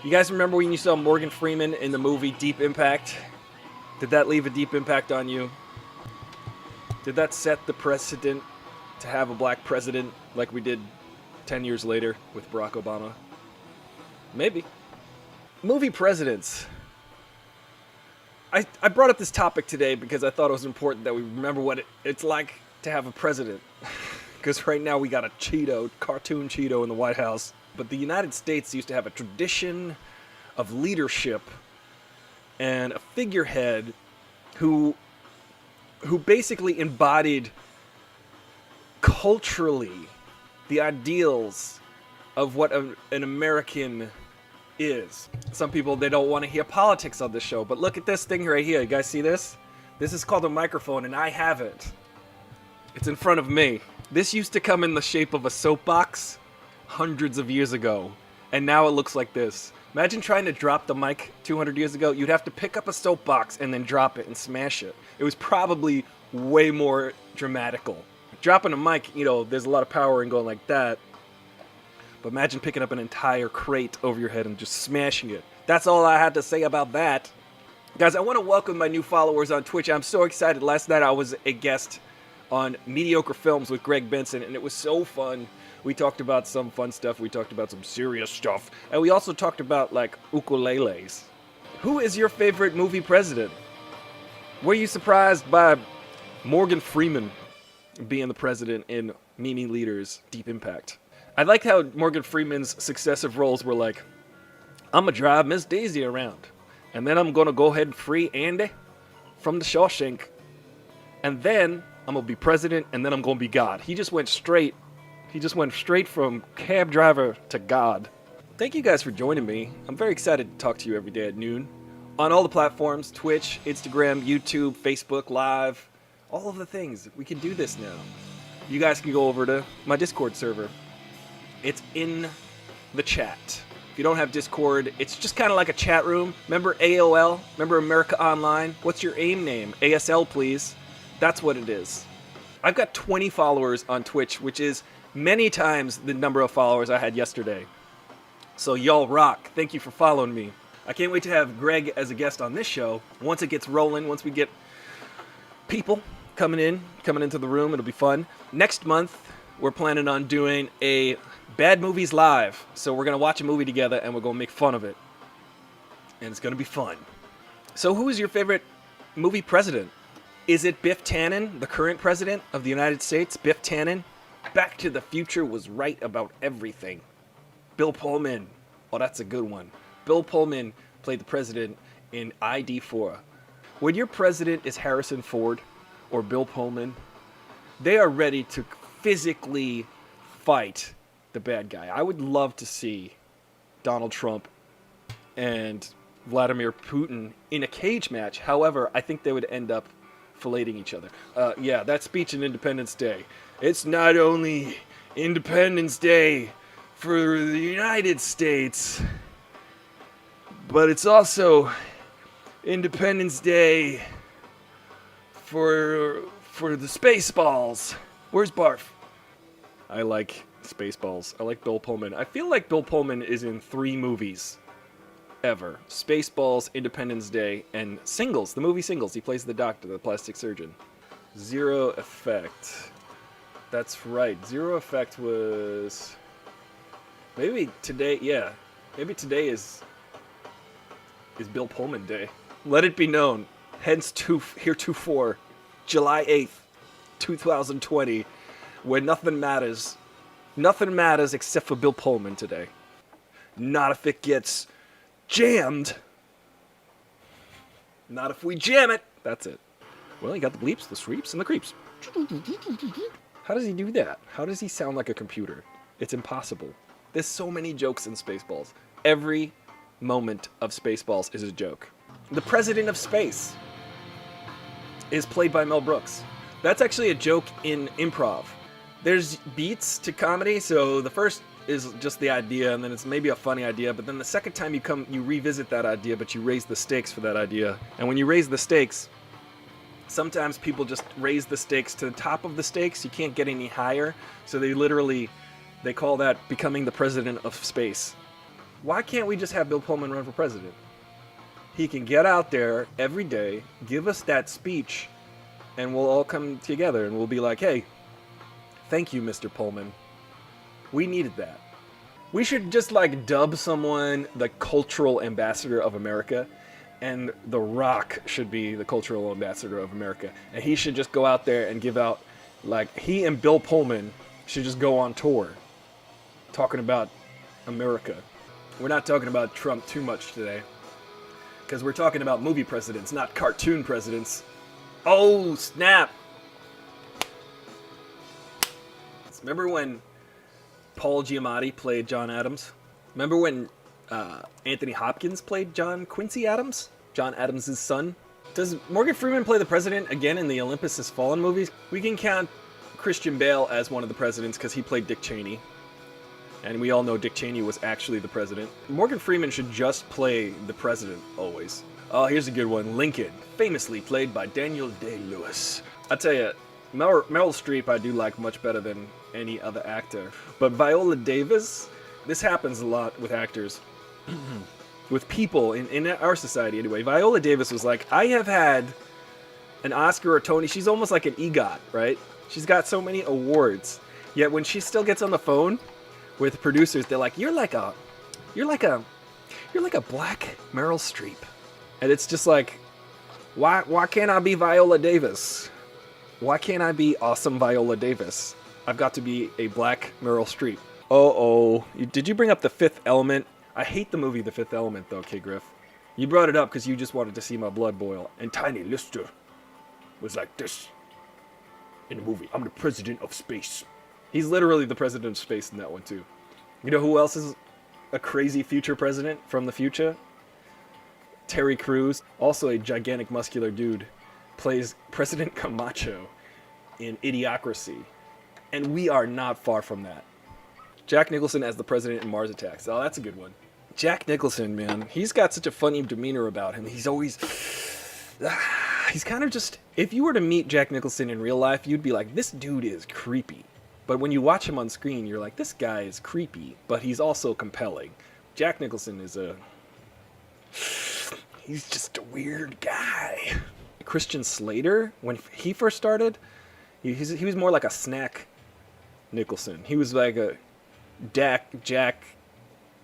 You guys remember when you saw Morgan Freeman in the movie Deep Impact? Did that leave a deep impact on you? Did that set the precedent to have a black president like we did 10 years later with Barack Obama? Maybe. Movie presidents. I brought up this topic today because I thought it was important that we remember what it's like to have a president. Because right now we got a cartoon Cheeto in the White House. But the United States used to have a tradition of leadership and a figurehead who basically embodied culturally the ideals of what an American is. Some people, they don't want to hear politics on this show, but look at this thing right here. You guys see this? This is called a microphone, and I have it. It's in front of me. This used to come in the shape of a soapbox hundreds of years ago, and now it looks like this. Imagine trying to drop the mic 200 years ago. You'd have to pick up a soapbox and then drop it and smash it. It was probably way more dramatical. Dropping a mic, you know, there's a lot of power in going like that. But imagine picking up an entire crate over your head and just smashing it. That's all I had to say about that. Guys, I want to welcome my new followers on Twitch. I'm so excited. Last night I was a guest on Mediocre Films with Greg Benson, and it was so fun. We talked about some fun stuff. We talked about some serious stuff. And we also talked about, like, ukuleles. Who is your favorite movie president? Were you surprised by Morgan Freeman being the president in Mimi Leader's Deep Impact? I like how Morgan Freeman's successive roles were like, I'm gonna drive Miss Daisy around, and then I'm gonna go ahead and free Andy from the Shawshank, and then I'm gonna be president, and then I'm gonna be God. He just went straight from cab driver to God. Thank you guys for joining me. I'm very excited to talk to you every day at noon. On all the platforms, Twitch, Instagram, YouTube, Facebook Live, all of the things. We can do this now. You guys can go over to my Discord server. It's in the chat. If you don't have Discord, it's just kind of like a chat room. Remember AOL? Remember America Online? What's your AIM name? ASL, please. That's what it is. I've got 20 followers on Twitch, which is many times the number of followers I had yesterday. So y'all rock. Thank you for following me. I can't wait to have Greg as a guest on this show. Once it gets rolling, once we get people coming into the room, it'll be fun. Next month, we're planning on doing a Bad Movies Live. So we're going to watch a movie together and we're going to make fun of it. And it's going to be fun. So who is your favorite movie president? Is it Biff Tannen, the current president of the United States? Biff Tannen? Back to the Future was right about everything. Bill Pullman. Oh, that's a good one. Bill Pullman played the president in ID4. When your president is Harrison Ford or Bill Pullman, they are ready to physically fight the bad guy. I would love to see Donald Trump and Vladimir Putin in a cage match. However, I think they would end up filleting each other. Yeah, that speech on Independence Day. It's not only Independence Day for the United States, but it's also Independence Day for the Spaceballs. Where's Barf? I like Spaceballs. I like Bill Pullman. I feel like Bill Pullman is in 3 movies ever. Spaceballs, Independence Day, and Singles. The movie Singles. He plays the doctor, the plastic surgeon. Zero Effect. That's right. Zero Effect was... Maybe today, yeah. Maybe today is Bill Pullman Day. Let it be known. Hence heretofore, July 8th, 2020, where nothing matters. Nothing matters except for Bill Pullman today. Not if it gets jammed. Not if we jam it. That's it. Well, you got the bleeps, the sweeps, and the creeps. How does he do that? How does he sound like a computer? It's impossible. There's so many jokes in Spaceballs. Every moment of Spaceballs is a joke. The president of space is played by Mel Brooks. That's actually a joke in improv. There's beats to comedy, so the first is just the idea, and then it's maybe a funny idea, but then the second time you revisit that idea, but you raise the stakes for that idea. And when you raise the stakes, sometimes people just raise the stakes to the top of the stakes. You can't get any higher, so they call that becoming the president of space. Why can't we just have Bill Pullman run for president? He can get out there every day, give us that speech, and we'll all come together and we'll be like, hey, thank you, Mr. Pullman. We needed that. We should just like dub someone the cultural ambassador of America, and The Rock should be the cultural ambassador of America. And he should just go out there and give out, like, he and Bill Pullman should just go on tour talking about America. We're not talking about Trump too much today, because we're talking about movie presidents, not cartoon presidents. Oh, snap! Remember when Paul Giamatti played John Adams? Remember when Anthony Hopkins played John Quincy Adams? John Adams' son? Does Morgan Freeman play the president again in the Olympus Has Fallen movies? We can count Christian Bale as one of the presidents because he played Dick Cheney. And we all know Dick Cheney was actually the president. Morgan Freeman should just play the president always. Oh, here's a good one. Lincoln, famously played by Daniel Day-Lewis. I tell you, Meryl Streep I do like much better than any other actor. But Viola Davis, this happens a lot with actors. With people in our society anyway. Viola Davis was like, I have had an Oscar or Tony. She's almost like an EGOT, right? She's got so many awards. Yet when she still gets on the phone with producers, they're like, you're like a black Meryl Streep. And it's just like, why can't I be Viola Davis? Why can't I be awesome Viola Davis? I've got to be a black Meryl Streep. Did you bring up The Fifth Element? I hate the movie The Fifth Element though, K. Griff. You brought it up because you just wanted to see my blood boil. And Tiny Lister was like this in the movie. I'm the president of space. He's literally the president of space in that one too. You know who else is a crazy future president from the future? Terry Crews, also a gigantic muscular dude, plays President Camacho in Idiocracy. And we are not far from that. Jack Nicholson as the president in Mars Attacks. Oh, that's a good one. Jack Nicholson, man, he's got such a funny demeanor about him. He's always... he's kind of just... If you were to meet Jack Nicholson in real life, you'd be like, this dude is creepy. But when you watch him on screen, you're like, this guy is creepy, but he's also compelling. Jack Nicholson is he's just a weird guy. Christian Slater, when he first started, he was more like a snack Nicholson. He was like a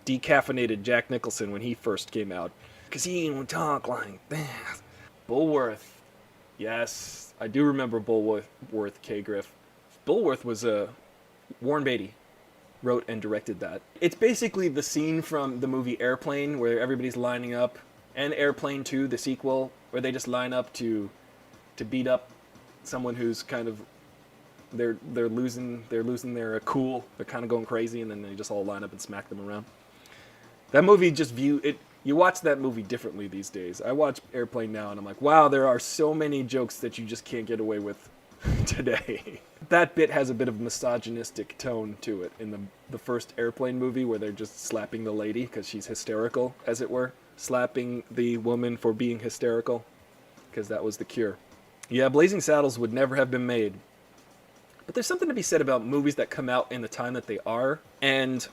decaffeinated Jack Nicholson when he first came out. Because he don't talk like that. Bulworth. Yes, I do remember Bulworth, K. Griff. Bulworth was Warren Beatty wrote and directed that. It's basically the scene from the movie Airplane where everybody's lining up, and Airplane 2, the sequel, where they just line up to beat up someone who's kind of they're losing their cool. They're kind of going crazy, and then they just all line up and smack them around. That movie you watch that movie differently these days. I watch Airplane now, and I'm like, wow, there are so many jokes that you just can't get away with today. That bit has a bit of misogynistic tone to it in the first Airplane movie where they're just slapping the lady because she's hysterical, as it were. Slapping the woman for being hysterical, because that was the cure. Yeah, Blazing Saddles would never have been made. But there's something to be said about movies that come out in the time that they are, and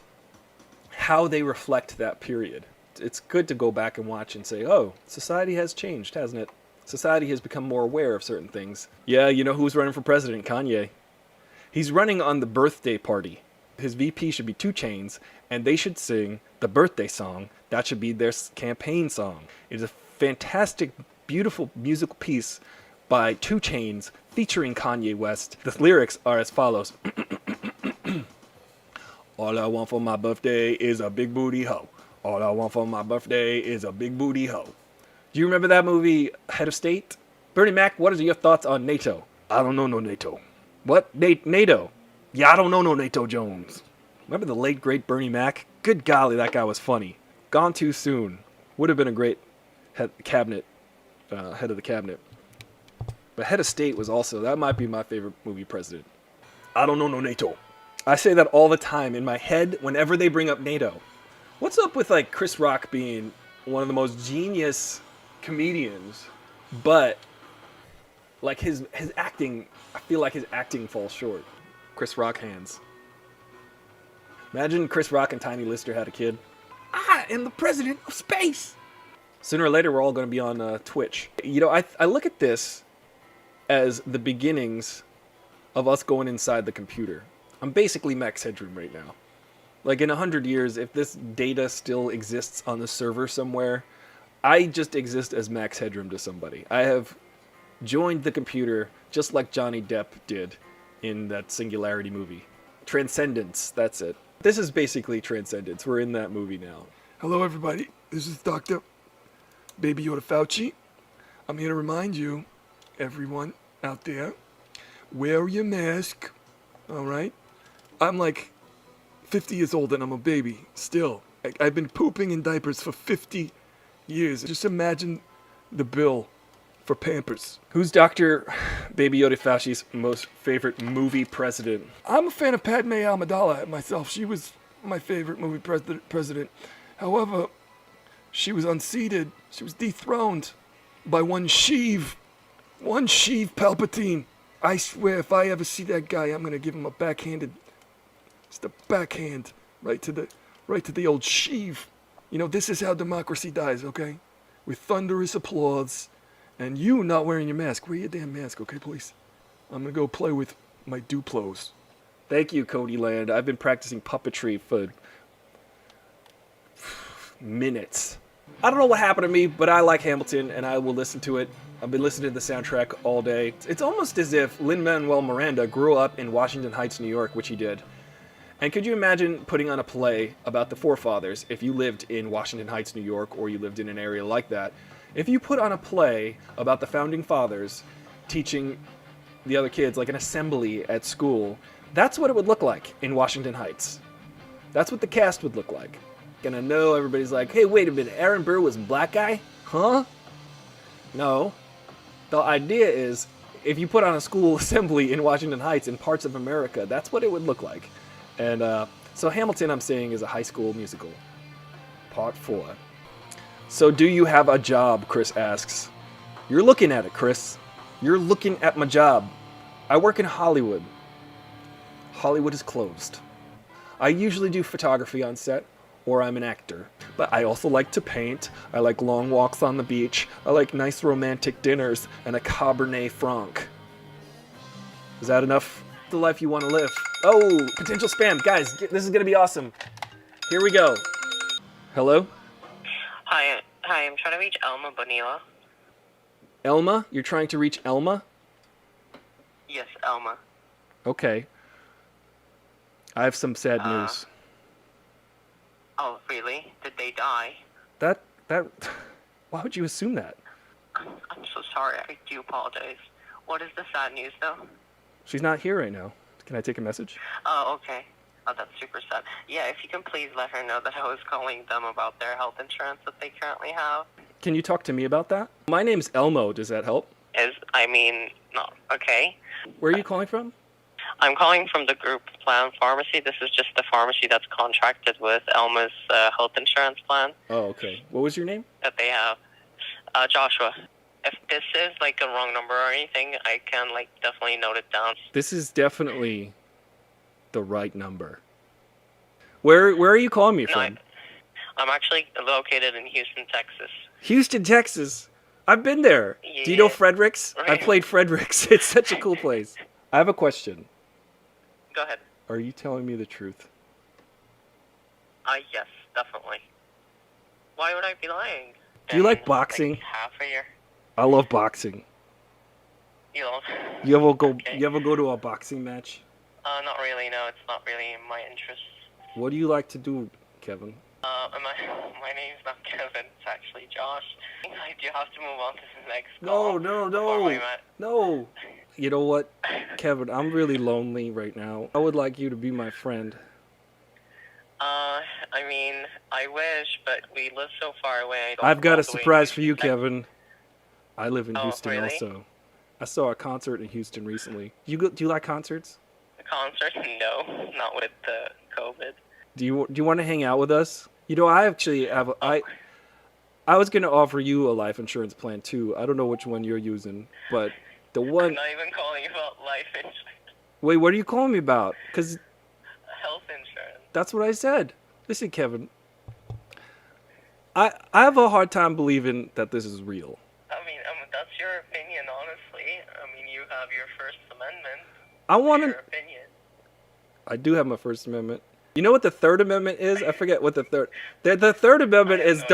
how they reflect that period. It's good to go back and watch and say, oh, society has changed, hasn't it? Society has become more aware of certain things. Yeah, you know who's running for president? Kanye. He's running on the birthday party. His VP should be 2 Chainz, and they should sing the birthday song. That should be their campaign song. It is a fantastic, beautiful musical piece by 2 Chainz featuring Kanye West. The lyrics are as follows. All I want for my birthday is a big booty hoe. All I want for my birthday is a big booty hoe. Do you remember that movie, Head of State? Bernie Mac, what are your thoughts on NATO? I don't know no NATO. What? NATO? Yeah, I don't know no NATO Jones. Remember the late, great Bernie Mac? Good golly, that guy was funny. Gone too soon. Would have been a great head of the cabinet. But Head of State was also, that might be my favorite movie president. I don't know no NATO. I say that all the time in my head whenever they bring up NATO. What's up with like Chris Rock being one of the most genius comedians, but like his acting, I feel like his acting falls short. Chris Rock hands. Imagine Chris Rock and Tiny Lister had a kid. am the president of space. Sooner or later, we're all going to be on Twitch. You know, I look at this as the beginnings of us going inside the computer. I'm basically Max Headroom right now. Like in 100 years, if this data still exists on the server somewhere, I just exist as Max Headroom to somebody. I have joined the computer just like Johnny Depp did in that Singularity movie. Transcendence, that's it. This is basically Transcendence. We're in that movie now. Hello, everybody. This is Dr. Baby Yoda Fauci. I'm here to remind you, everyone out there, wear your mask, all right? I'm like 50 years old and I'm a baby, still. I've been pooping in diapers for 50 years. Just imagine the bill for Pampers. Who's Dr. Baby Yoda Fauci's most favorite movie president? I'm a fan of Padme Amidala myself. She was my favorite movie president. However, she was unseated. She was dethroned by one Sheev Palpatine. I swear, if I ever see that guy, I'm gonna give him a backhanded, just a backhand right to the old Sheev. You know, this is how democracy dies, okay? With thunderous applause, and you not wearing your mask. Wear your damn mask, okay, please? I'm gonna go play with my Duplos. Thank you, Cody Land. I've been practicing puppetry for minutes. I don't know what happened to me, but I like Hamilton, and I will listen to it. I've been listening to the soundtrack all day. It's almost as if Lin-Manuel Miranda grew up in Washington Heights, New York, which he did. And could you imagine putting on a play about the forefathers if you lived in Washington Heights, New York, or you lived in an area like that? If you put on a play about the founding fathers teaching the other kids, like an assembly at school, that's what it would look like in Washington Heights. That's what the cast would look like. And I know everybody's like, hey, wait a minute, Aaron Burr was a black guy? Huh? No. The idea is, if you put on a school assembly in Washington Heights in parts of America, that's what it would look like. And so Hamilton, I'm saying, is a high school musical. Part 4. So do you have a job, Chris asks. You're looking at it, Chris. You're looking at my job. I work in Hollywood. Hollywood is closed. I usually do photography on set, or I'm an actor. But I also like to paint. I like long walks on the beach. I like nice romantic dinners and a Cabernet Franc. Is that enough? The life you want to live. Oh, potential spam. Guys, this is going to be awesome. Here we go. Hello? Hi, I'm trying to reach Elma Bonilla. Elma? You're trying to reach Elma? Yes, Elma. Okay. I have some sad news. Oh, really? Did they die? That, why would you assume that? I'm so sorry, I do apologize. What is the sad news, though? She's not here right now. Can I take a message? Oh, okay. Oh, that's super sad. Yeah, if you can please let her know that I was calling them about their health insurance that they currently have. Can you talk to me about that? My name's Elmo. Does that help? No, okay. Where are you calling from? I'm calling from the group plan pharmacy. This is just the pharmacy that's contracted with Elma's health insurance plan. Oh, okay. What was your name? That they have. Joshua. If this is like a wrong number or anything, I can like definitely note it down. This is definitely the right number. Where are you calling me from? I'm actually located in Houston, Texas. Houston, Texas. I've been there. Yeah. Do you know Fredericks? Right. I played Fredericks. It's such a cool place. I have a question. Go ahead. Are you telling me the truth? Yes, definitely. Why would I be lying? Do you like boxing? Like half a year. I love boxing. You know. You ever go? Okay. You ever go to a boxing match? Not really. No, it's not really in my interest. What do you like to do, Kevin? My name's not Kevin. It's actually Josh. I do have to move on to the next No, call. no. You know what, Kevin? I'm really lonely right now. I would like you to be my friend. I mean, I wish, but we live so far away. I've got a surprise for you, Kevin. I live in Houston really? also. I saw a concert in Houston recently. Do you like concerts? A concert? No, not with the COVID. Do you want to hang out with us? You know, I actually have I was going to offer you a life insurance plan too. I don't know which one you're using, but the one... I'm not even calling you about life insurance. Wait, what are you calling me about? Because Health insurance. that's what I said. Listen, Kevin, I have a hard time believing that this is real. I mean, that's your opinion, honestly. I mean, you have your First Amendment. I want Your to. opinion. I do have my First Amendment. You know what the Third Amendment is? I forget what the third. The Third Amendment is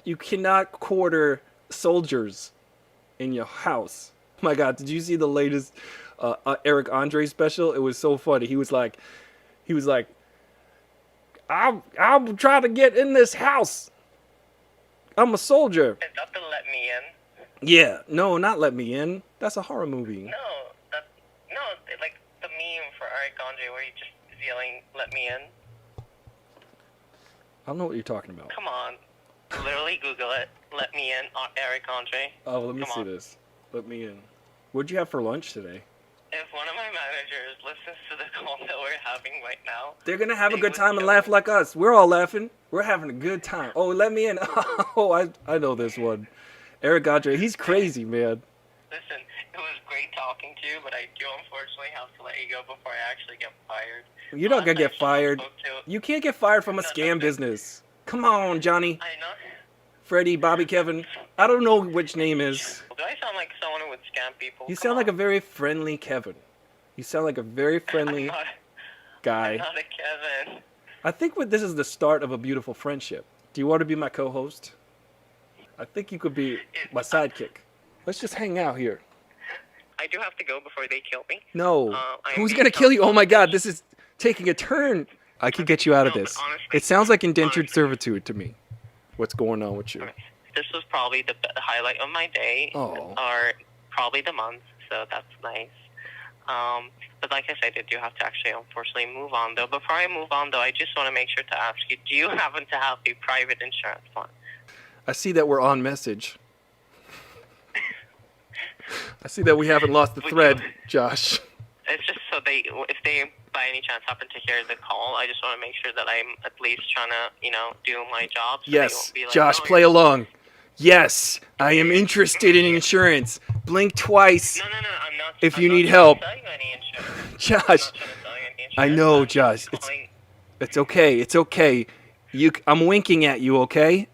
you cannot quarter soldiers in your house. Oh my God, did you see the latest Eric Andre special? It was so funny. He was like, I'm trying to get in this house. I'm a soldier. Is that the Let Me In? Yeah, no, not Let Me In. That's a horror movie. No, like the meme for Eric Andre where he just is yelling, "Let me in." I don't know what you're talking about. Come on, literally Google it. Let me in, Eric Andre. Oh, let me Come see on. this. Let me in. What'd you have for lunch today? If one of my managers listens to the call that we're having right now, They're gonna have a they good would time and kill laugh me. like us. We're all laughing. We're having a good time. Oh, let me in. Oh, I know this one. Eric Andre, he's crazy, man. Listen, it was great talking to you, but I do unfortunately have to let you go before I actually get fired. You're not gonna Last get time someone fired. spoke to- You can't get fired from a No, scam no. business. Come on, Johnny, I know. Freddie, Bobby, Kevin. I don't know which name is. Do I sound like someone who would scam people? You Come sound like a on. very friendly Kevin. You sound like a very friendly I'm guy. not a Kevin. I think this is the start of a beautiful friendship. Do you want to be my co-host? I think you could be my sidekick. Let's just hang out here. I do have to go before they kill me. No. I'm Who's being gonna kill you? Oh my God, self-selfish. this is taking a turn. I could get you out of No, but this. honestly- It sounds like indentured honestly. servitude to me. What's going on with you? Okay. This was probably the highlight of my day, Oh. or probably the month, so that's nice. But like I said, I do have to actually unfortunately move on, though. Before I move on, though, I just want to make sure to ask you, do you happen to have a private insurance plan? I see that we're on message. I see that we haven't lost the Would thread, you- Josh. It's just so if they by any chance happen to hear the call, I just want to make sure that I'm at least trying to, do my job. So they Yes, won't be like, Josh, "Oh, play you're-" along. Yes, I am interested in insurance. Blink twice. No, I'm not. If I'm you not need trying help. to sell you any insurance. Josh, I'm not trying to sell you any I insurance. know, I'm just Josh. calling- It's okay. It's okay. I'm winking at you, okay?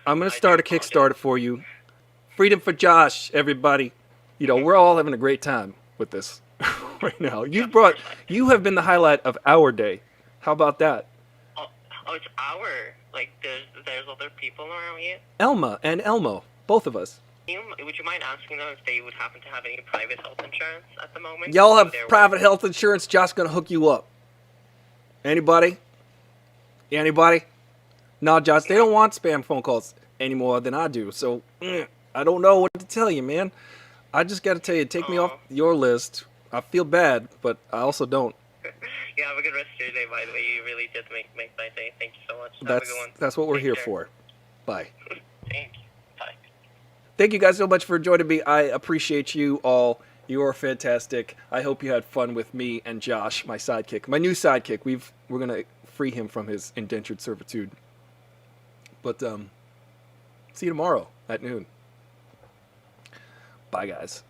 I'm going I to start a do apologize. Kickstarter for you. Freedom for Josh, everybody. We're all having a great time with this right now. You have been the highlight of our day. How about that? Oh, it's our. Like, there's other people around you. Elma and Elmo, both of us. Would you mind asking them if they would happen to have any private health insurance at the moment? Y'all have They're private health insurance. Josh going to hook you up. Anybody? Anybody? No, Josh, they don't want spam phone calls anymore than I do. So, I don't know what to tell you, man. I just got to tell you, take me off your list. I feel bad, but I also don't. Yeah, have a good rest of your day, by the way. You really did make my day. Thank you so much. Have a good one. That's what we're Take here care. for. Bye. Thank you. Bye. Thank you guys so much for joining me. I appreciate you all. You are fantastic. I hope you had fun with me and Josh, my sidekick, my new sidekick. We're gonna free him from his indentured servitude. But see you tomorrow at noon. Bye, guys.